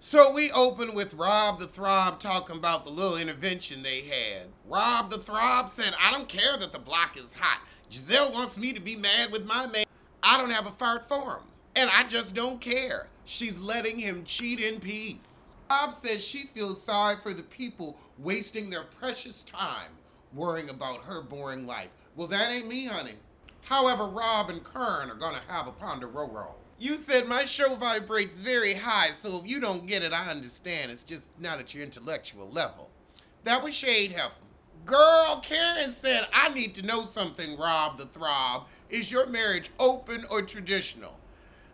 So we open with Rob the Throb talking about the little intervention they had. Rob the Throb said, I don't care that the block is hot. Giselle wants me to be mad with my man. I don't have a fart for him. And I just don't care. She's letting him cheat in peace. Rob says she feels sorry for the people wasting their precious time worrying about her boring life. Well, that ain't me, honey. However, Rob and Kern are gonna have a ponderoro. You said my show vibrates very high, so if you don't get it, I understand. It's just not at your intellectual level. That was Shade Heifer. Girl, Karen said, I need to know something, Rob the Throb. Is your marriage open or traditional?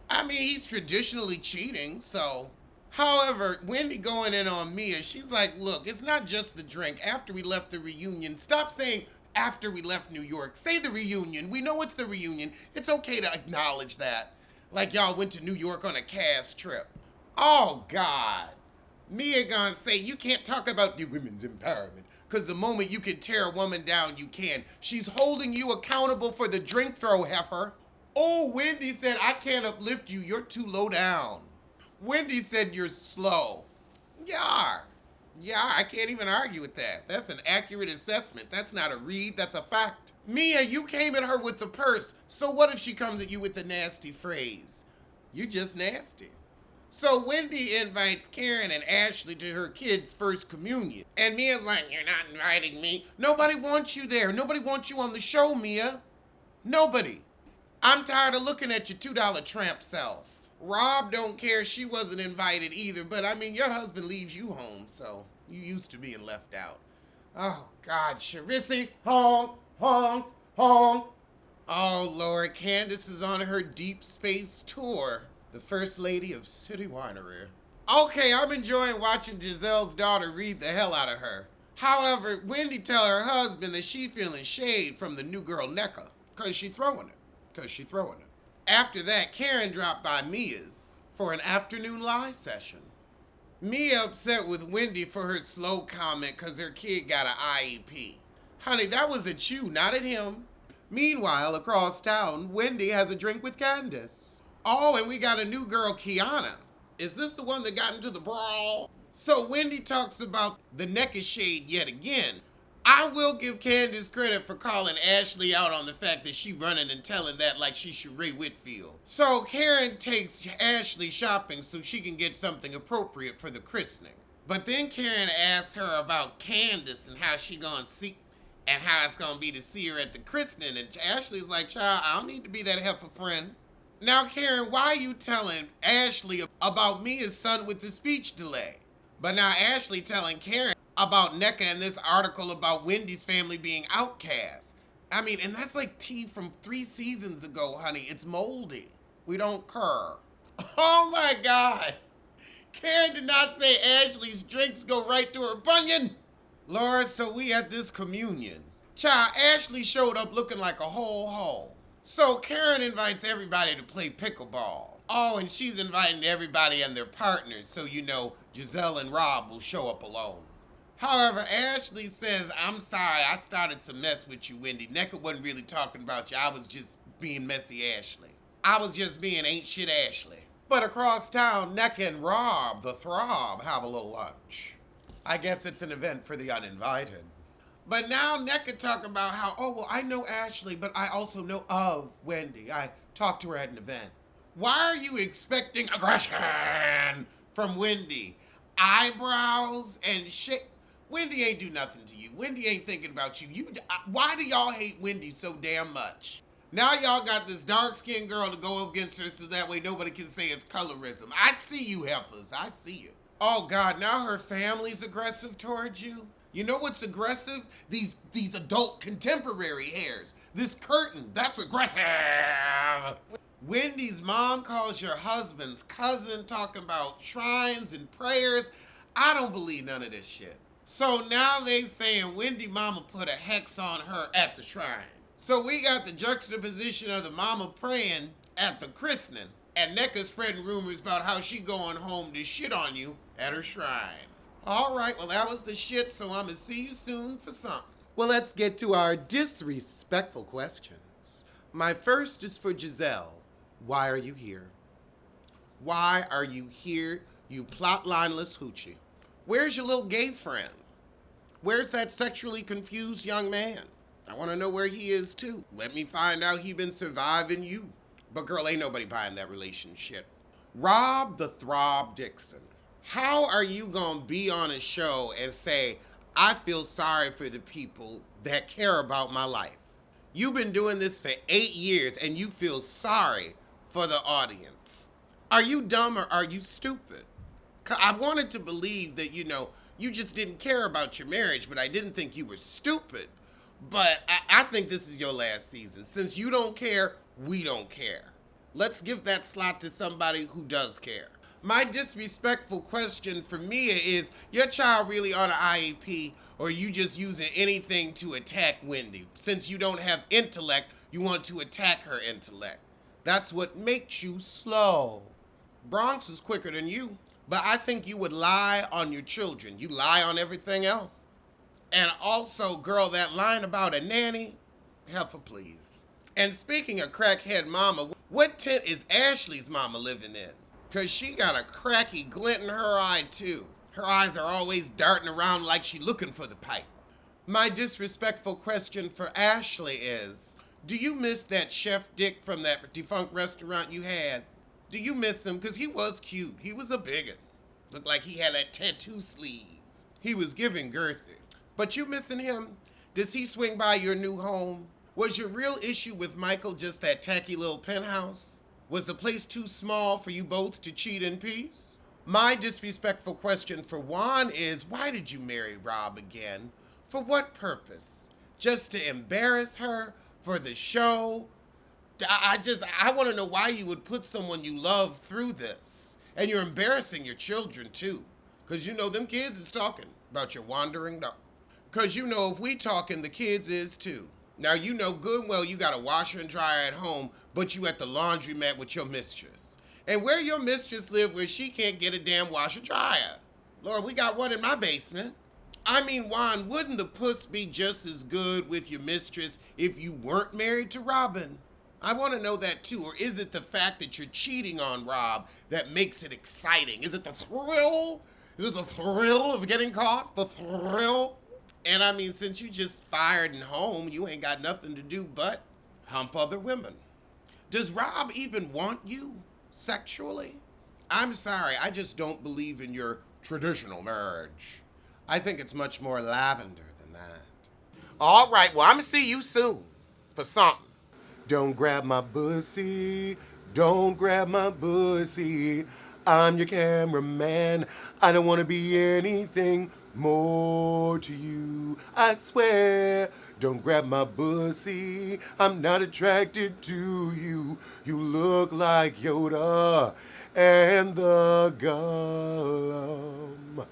I mean, he's traditionally cheating, so. However, Wendy going in on Mia, she's like, look, it's not just the drink. After we left the reunion, stop saying after we left New York. Say the reunion. We know it's the reunion. It's okay to acknowledge that. Like y'all went to New York on a cast trip. Oh, God. Mia gonna say, you can't talk about the women's empowerment. Because the moment you can tear a woman down, you can. She's holding you accountable for the drink throw, heifer. Oh, Wendy said, I can't uplift you. You're too low down. Wendy said you're slow. Yeah, I can't even argue with that. That's an accurate assessment. That's not a read, that's a fact. Mia, you came at her with the purse. So what if she comes at you with the nasty phrase? You just nasty. So Wendy invites Karen and Ashley to her kids' first communion. And Mia's like, you're not inviting me. Nobody wants you there. Nobody wants you on the show, Mia. Nobody. I'm tired of looking at your $2 tramp self. Rob don't care she wasn't invited either, but I mean, your husband leaves you home, so you used to being left out. Oh, God, Charisse, honk, honk, honk. Oh, Lord, Candace is on her deep space tour. The First Lady of City Winery. Okay, I'm enjoying watching Giselle's daughter read the hell out of her. However, Wendy tell her husband that she feeling shade from the new girl NECA, cause she throwing it. After that, Karen dropped by Mia's for an afternoon live session. Mia upset with Wendy for her slow comment cause her kid got an IEP. Honey, that was at you, not at him. Meanwhile, across town, Wendy has a drink with Candace. Oh, and we got a new girl, Kiana. Is this the one that got into the brawl? So Wendy talks about the NECA shade yet again. I will give Candace credit for calling Ashley out on the fact that she running and telling that like she should Ray Whitfield. So Karen takes Ashley shopping so she can get something appropriate for the christening. But then Karen asks her about Candace and how she gonna see and how it's gonna be to see her at the christening. And Ashley's like, child, I don't need to be that heifer friend. Now, Karen, why are you telling Ashley about Mia's son with the speech delay? But now Ashley telling Karen about NECA and this article about Wendy's family being outcast. I mean, and that's like tea from 3 seasons ago, honey. It's moldy. We don't care. Oh my God. Karen did not say Ashley's drinks go right to her bunion. Laura, so we at this communion. Child, Ashley showed up looking like a whole hoe. So Karen invites everybody to play pickleball. Oh, and she's inviting everybody and their partners, so you know Giselle and Rob will show up alone. However, Ashley says, I'm sorry, I started to mess with you, Wendy. NECA wasn't really talking about you. I was just being messy Ashley. I was just being ain't shit Ashley. But across town, NECA and Rob, the Throb, have a little lunch. I guess it's an event for the uninvited. But now NECA talking about how, oh, well, I know Ashley, but I also know of Wendy. I talked to her at an event. Why are you expecting aggression from Wendy? Eyebrows and shit. Wendy ain't do nothing to you. Wendy ain't thinking about you. Why do y'all hate Wendy so damn much? Now y'all got this dark-skinned girl to go up against her so that way nobody can say it's colorism. I see you, heifers. I see you. Oh, God, now her family's aggressive towards you? You know what's aggressive? These adult contemporary hairs. This curtain, that's aggressive. Wendy's mom calls your husband's cousin talking about shrines and prayers. I don't believe none of this shit. So now they saying Wendy mama put a hex on her at the shrine. So we got the juxtaposition of the mama praying at the christening and NECA spreading rumors about how she going home to shit on you at her shrine. All right, well, that was the shit, so I'm gonna see you soon for something. Well, let's get to our disrespectful questions. My first is for Giselle. Why are you here? Why are you here You plotlineless hoochie. Where's your little gay friend? Where's that sexually confused young man? I want to know where he is too. Let me find out he been surviving you. But girl, ain't nobody buying that relationship. Rob the Throb Dixon. How are you gonna be on a show and say, I feel sorry for the people that care about my life? You've been doing this for 8 years and you feel sorry for the audience. Are you dumb or are you stupid? I wanted to believe that, you just didn't care about your marriage, but I didn't think you were stupid. But I think this is your last season. Since you don't care, we don't care. Let's give that slot to somebody who does care. My disrespectful question for Mia is, your child really on an IEP, or are you just using anything to attack Wendy? Since you don't have intellect, you want to attack her intellect. That's what makes you slow. Bronx is quicker than you, but I think you would lie on your children. You lie on everything else. And also, girl, that line about a nanny, heifer please. And speaking of crackhead mama, what tent is Ashley's mama living in? Because she got a cracky glint in her eye, too. Her eyes are always darting around like she looking for the pipe. My disrespectful question for Ashley is, do you miss that Chef Dick from that defunct restaurant you had? Do you miss him? Because he was cute. He was a bigot. Looked like he had that tattoo sleeve. He was giving girthy. But you missing him? Does he swing by your new home? Was your real issue with Michael just that tacky little penthouse? Was the place too small for you both to cheat in peace? My disrespectful question for Juan is, why did you marry Rob again? For what purpose? Just to embarrass her? For the show? I want to know why you would put someone you love through this. And you're embarrassing your children too. Because them kids is talking about your wandering dog. Because if we talking, the kids is too. Now good and well you got a washer and dryer at home, but you at the laundromat with your mistress. And where your mistress live where she can't get a damn washer dryer? Lord, we got one in my basement. I mean, Juan, wouldn't the puss be just as good with your mistress if you weren't married to Robin? I want to know that too. Or is it the fact that you're cheating on Rob that makes it exciting? Is it the thrill? Is it the thrill of getting caught? The thrill? And I mean, since you just fired and home, you ain't got nothing to do but hump other women. Does Rob even want you sexually? I'm sorry, I just don't believe in your traditional marriage. I think it's much more lavender than that. All right, well, I'm gonna see you soon for something. Don't grab my pussy, don't grab my pussy. I'm your cameraman. I don't want to be anything more to you. I swear, don't grab my pussy. I'm not attracted to you. You look like Yoda and the Golem.